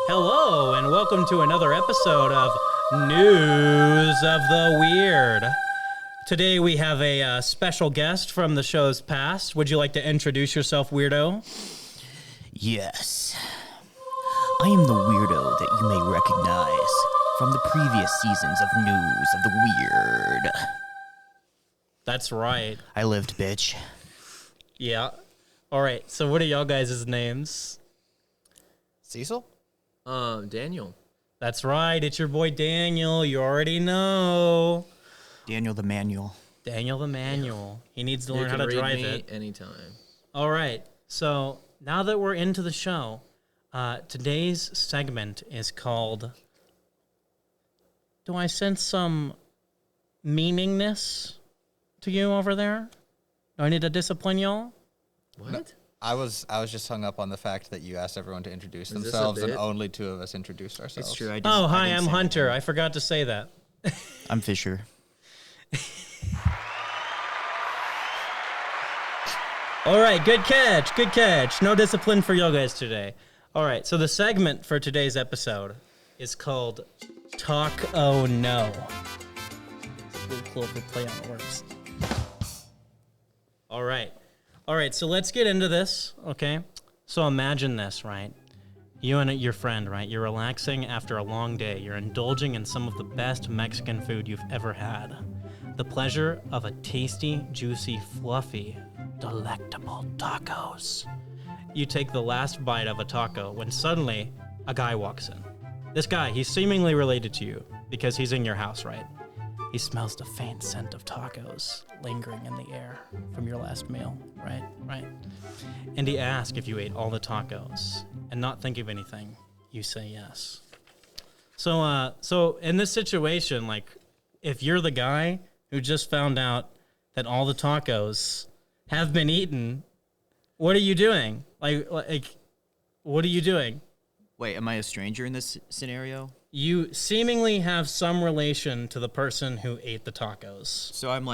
Hello, and welcome to another episode of News of the Weird. Today we have a special guest from the show's past. Would you like to introduce yourself, weirdo? Yes. I am the weirdo that you may recognize from the previous seasons of News of the Weird. That's right. I lived, bitch. Yeah. All right, so what are y'all guys' names? Cecil? Daniel. That's right, it's your boy Daniel. You already know. Daniel the Manual. Daniel the Manual. He needs to learn You how can to read drive me it. anytime. All right, so now that we're into the show, today's segment is called, do I sense some meaningness to you over there? Do I need to discipline y'all? What? No, I was just hung up on the fact that you asked everyone to introduce this a themselves, and bit? only two of us introduced ourselves. It's true. I Oh, hi, didn't I'm say Hunter. anything. I forgot to say that. I'm Fisher. All right, good catch, good catch. No discipline for y'all guys today. All right, so the segment for today's episode is called Tac-Oh No. It's a little clover play on words. All right, so let's get into this, okay? So imagine this, right? You and your friend, right? You're relaxing after a long day. You're indulging in some of the best Mexican food you've ever had. The pleasure of a tasty, juicy, fluffy, delectable tacos. You take the last bite of a taco when suddenly a guy walks in. This guy, he's seemingly related to you because he's in your house, right? He smells the faint scent of tacos lingering in the air from your last meal, right? Right. And he asks if you ate all the tacos, and not think of anything, you say yes. So in this situation, like, if you're the guy who just found out that all the tacos have been eaten, what are you doing? Like, what are you doing? Wait, am I a stranger in this scenario? You seemingly have some relation to the person who ate the tacos. So I'm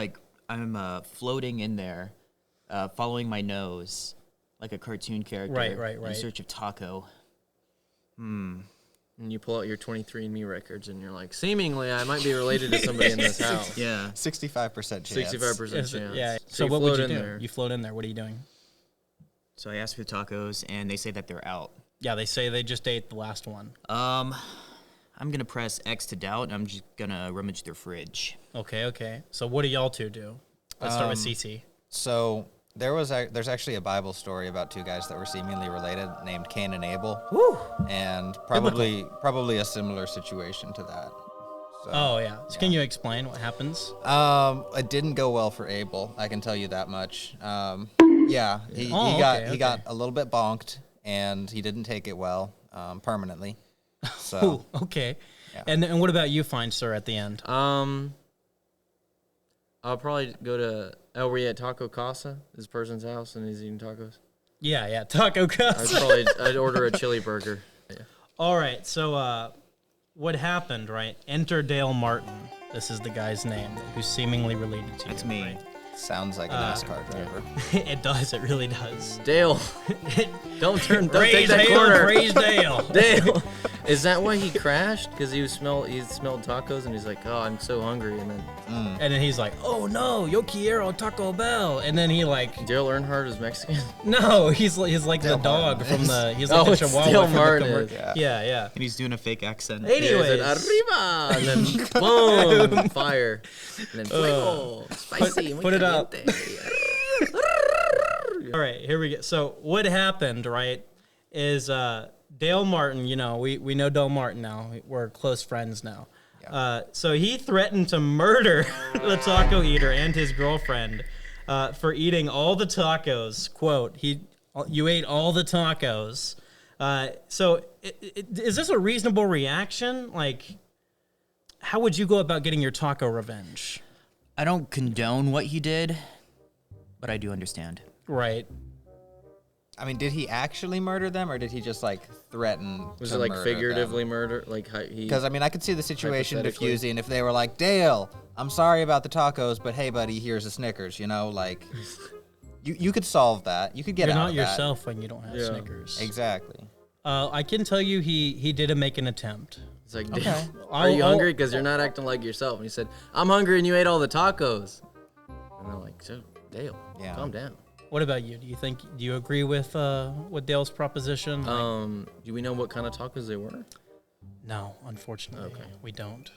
floating in there, following my nose, like a cartoon character. Right. In search of taco. And you pull out your 23andMe records, and you're like, seemingly, I might be related to somebody in this house. Yeah. 65% chance. 65% chance. Yeah. So So you what would float you in do? there. You float in there. What are you doing? So I asked for the tacos, and they say that they're out. Yeah, they say they just ate the last one. I'm gonna press X to doubt, and I'm just gonna rummage their fridge. Okay. So what do y'all two do? Let's start with Cece. So there's actually a Bible story about two guys that were seemingly related, named Cain and Abel. Woo! And probably a similar situation to that. So, Oh, yeah. So can you explain what happens? It didn't go well for Abel, I can tell you that much. He got a little bit bonked, and he didn't take it well, permanently. So Ooh, okay. Yeah. And what about you, fine sir, at the end? I'll probably go to, were you at Taco Casa, this person's house, and he's eating tacos? Yeah. Taco Casa. I'd order a chili burger. Yeah. All right. So what happened, right? Enter Dale Martin. This is the guy's name who's seemingly related to you. That's me. right? sounds like a NASCAR driver. It does. It really does. Dale, don't take Praise that Dale, corner. praise Dale. Dale, is that why he crashed? Because he smelled tacos, and he's like, oh, I'm so hungry, and then And then he's like, oh no, yo quiero Taco Bell. And then he like, Dale Earnhardt is Mexican. no, he's like Dale the dog Martin from is. the, he's like Oh, the it's chihuahua Dale from the Martin commer- is. Yeah. And he's doing a fake accent. Yeah, he Anyways. said, arriba, and then boom, fire, and then fuego, spicy, put it up. caliente. All right, here we go. So what happened, right, is Dale Martin, you know, we know Dale Martin now. We're close friends now. Yeah. So he threatened to murder the taco eater and his girlfriend for eating all the tacos. Quote, you ate all the tacos. So is this a reasonable reaction? Like, how would you go about getting your taco revenge? I don't condone what he did, but I do understand. Right. I mean, did he actually murder them, or did he just like threaten? Was to it like murder figuratively them? murder? Like he? Because I mean, I could see the situation Hypothetically. diffusing if they were like, Dale, I'm sorry about the tacos, but hey, buddy, here's a Snickers. You know, like you could solve that. You could get You're out not of that. yourself when you don't have Yeah. Snickers. Exactly. I can tell you he did make an attempt. It's like, are you hungry? Because you're not acting like yourself. And he said, I'm hungry, and you ate all the tacos. And I'm like, so, Dale, calm down. What about you? Do you agree with Dale's proposition? Do we know what kind of tacos they were? No, unfortunately, we don't.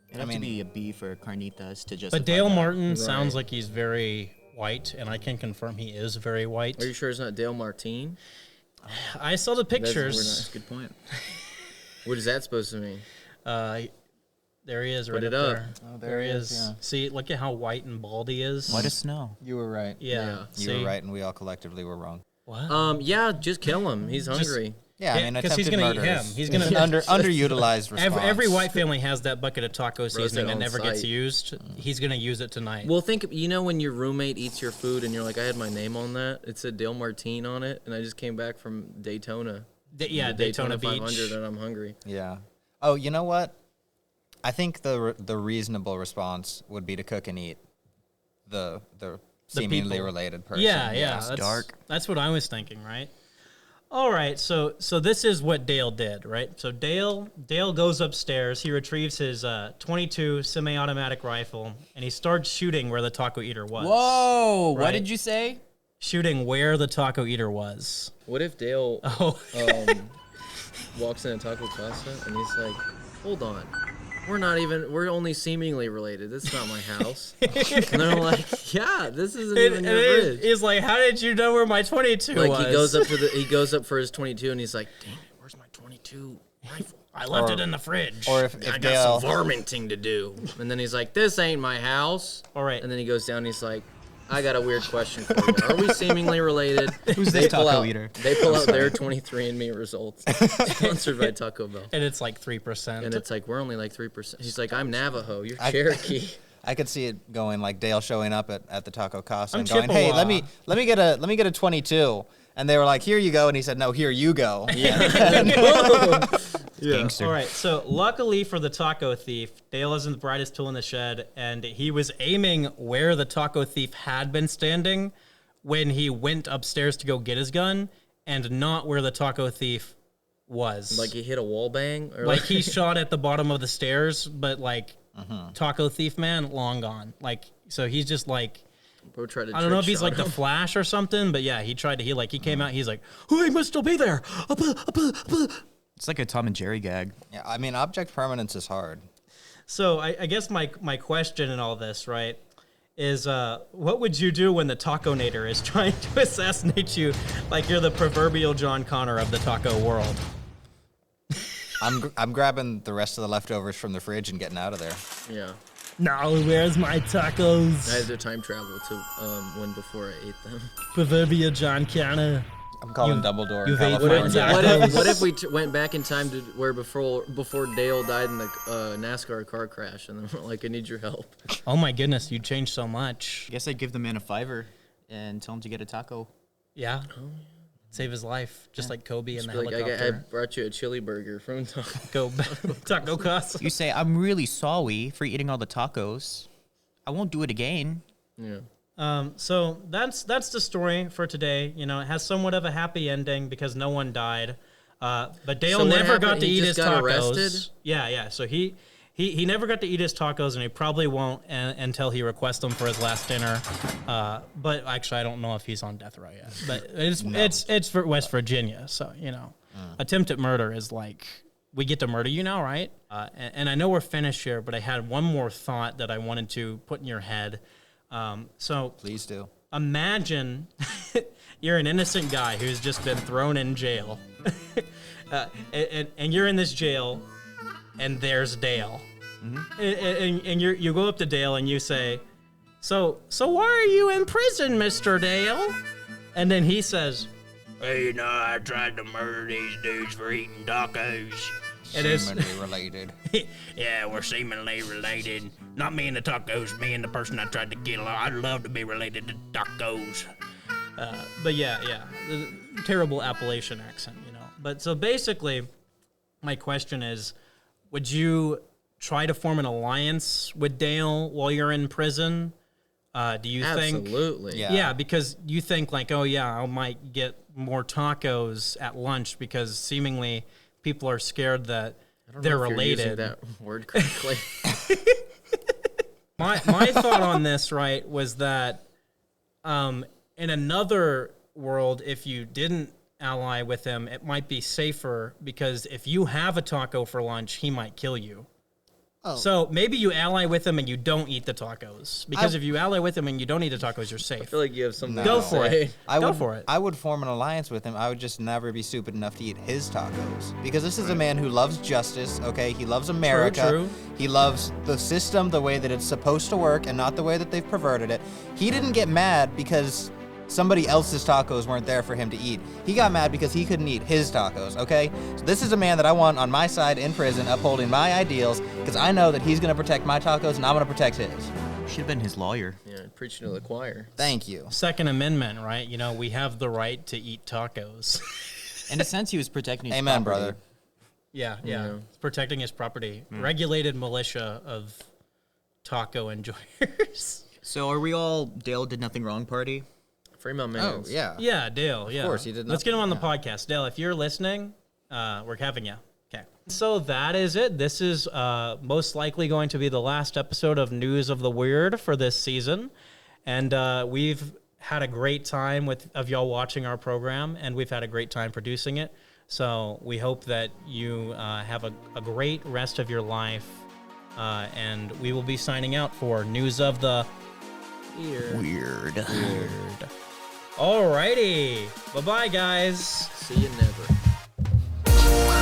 It'd have to be a beef or carnitas to justify But Dale that. Martin sounds like he's very white, and I can confirm he is very white. Are you sure it's not Dale Martine? I saw the pictures. That's a good point. What is that supposed to mean? There he is right Put it up up. there. Oh, There he is. Yeah. See, look at how white and bald he is. White as snow. You were right. Yeah. You were right, and we all collectively were wrong. What? Yeah, just kill him. He's hungry. Yeah, I mean, because he's attempted gonna eat murder him. is He's gonna an underutilized response. Every white family has that bucket of taco seasoning that on never gets site. used. He's gonna use it tonight. Well, when your roommate eats your food and you're like, I had my name on that. It said Dale Martine on it, and I just came back from Daytona. Daytona Beach. 500, and I'm hungry. Yeah. Oh, you know what? I think the reasonable response would be to cook and eat the seemingly people. related person. Yeah. It's dark. That's what I was thinking, right? All right, so this is what Dale did, right? So Dale goes upstairs. He retrieves his .22 semi-automatic rifle, and he starts shooting where the taco eater was. Whoa! What Right. did you say? Shooting where the taco eater was. What if Dale Oh, walks in a taco casa and he's like, hold on. We're only seemingly related. This is not my house. And they're like, yeah, this isn't even your fridge. He's like, how did you know where my 22 was? Like he goes up for his 22 and he's like, dang it, where's my 22 rifle? I left it in the fridge. Or if I got Dale, some varminting to do. And then he's like, this ain't my house. All right. And then he goes down and he's like, I got a weird question for you. Are we seemingly related? Who's They this pull taco out- eater? They pull out their 23andMe results. Sponsored by Taco Bell. And it's like 3%. And it's like, we're only like 3%. He's like, I'm Navajo. You're Cherokee. I could see it going like Dale showing up at the taco casa I'm and going, "Hey, Chippewa." let me get a 22." And they were like, "Here you go." And he said, "No, here you go." Gangster. All right, so luckily for the taco thief, Dale isn't the brightest tool in the shed, and he was aiming where the taco thief had been standing when he went upstairs to go get his gun, and not where the taco thief was. Like he hit a wall bang? Or Like he shot at the bottom of the stairs, but like taco thief man, long gone. Like, so he's just like, Bro tried to I don't know if trick he's like shot the him. Flash or something, but yeah, he tried to, he came out, he's like, oh, he must still be there. It's like a Tom and Jerry gag. Yeah, I mean, object permanence is hard. So I guess my question in all this, right, is what would you do when the Taco-nator is trying to assassinate you like you're the proverbial John Connor of the taco world? I'm grabbing the rest of the leftovers from the fridge and getting out of there. Yeah. Now, where's my tacos? I had to time travel to when before I ate them. Proverbial John Connor. I'm calling Dumbledore in you've ate California. my What if we went back in time to where before Dale died in the NASCAR car crash, and then we're like, I need your help. Oh my goodness, you changed so much. I guess I'd give the man a $5 and tell him to get a taco. Yeah. Save his life, just like Kobe in the Be like, I helicopter. brought you a chili burger from Go taco casa. You say, I'm really sorry for eating all the tacos. I won't do it again. Yeah. So that's the story for today. You know, it has somewhat of a happy ending because no one died. But Dale So what never got happened? to He eat just his got tacos. arrested? Yeah. So he never got to eat his tacos, and he probably won't until he requests them for his last dinner. But actually, I don't know if he's on death row yet. But it's for West Virginia, so you know, attempted murder is like we get to murder you now, right? And I know we're finished here, but I had one more thought that I wanted to put in your head. So Please do. imagine you're an innocent guy who's just been thrown in jail, and you're in this jail, and there's Dale, and you go up to Dale and you say, "So why are you in prison, Mr. Dale?" And then he says, "Hey, you know, I tried to murder these dudes for eating tacos." And it's Seemingly related. yeah, we're seemingly related. Not me and the tacos, me and the person I tried to kill. I'd love to be related to tacos. But yeah, the terrible Appalachian accent, you know. But so basically, my question is, would you try to form an alliance with Dale while you're in prison? Do you think? Absolutely. Yeah, because you think like, oh yeah, I might get more tacos at lunch because seemingly people are scared that they're related. That word correctly. My thought on this, right, was that in another world, if you didn't ally with him, it might be safer because if you have a taco for lunch, he might kill you. Oh. So maybe you ally with him and you don't eat the tacos. Because if you ally with him and you don't eat the tacos, you're safe. I feel like you have something Go to for say. it. Go for it. I would form an alliance with him. I would just never be stupid enough to eat his tacos. Because this is a man who loves justice, okay? He loves America. True. He loves the system the way that it's supposed to work and not the way that they've perverted it. He didn't get mad because somebody else's tacos weren't there for him to eat. He got mad because he couldn't eat his tacos, okay? So this is a man that I want on my side in prison, upholding my ideals, because I know that he's going to protect my tacos and I'm going to protect his. Should have been his lawyer. Yeah, preaching to the choir. Thank you. Second Amendment, right? You know, we have the right to eat tacos. In a sense, he was protecting his Amen, property. brother. Yeah. Yeah. Protecting his property. Regulated militia of taco enjoyers. So are we all Dale did nothing wrong party? Free my man. Oh, yeah. Yeah, Dale. Yeah. Of course, he did Let's get him on the nothing, podcast. Dale, if you're listening, we're having you. Okay. So that is it. This is most likely going to be the last episode of News of the Weird for this season. And we've had a great time of y'all watching our program, and we've had a great time producing it. So we hope that you have a great rest of your life. And we will be signing out for News of the Weird. Alrighty. Bye-bye, guys. See you never.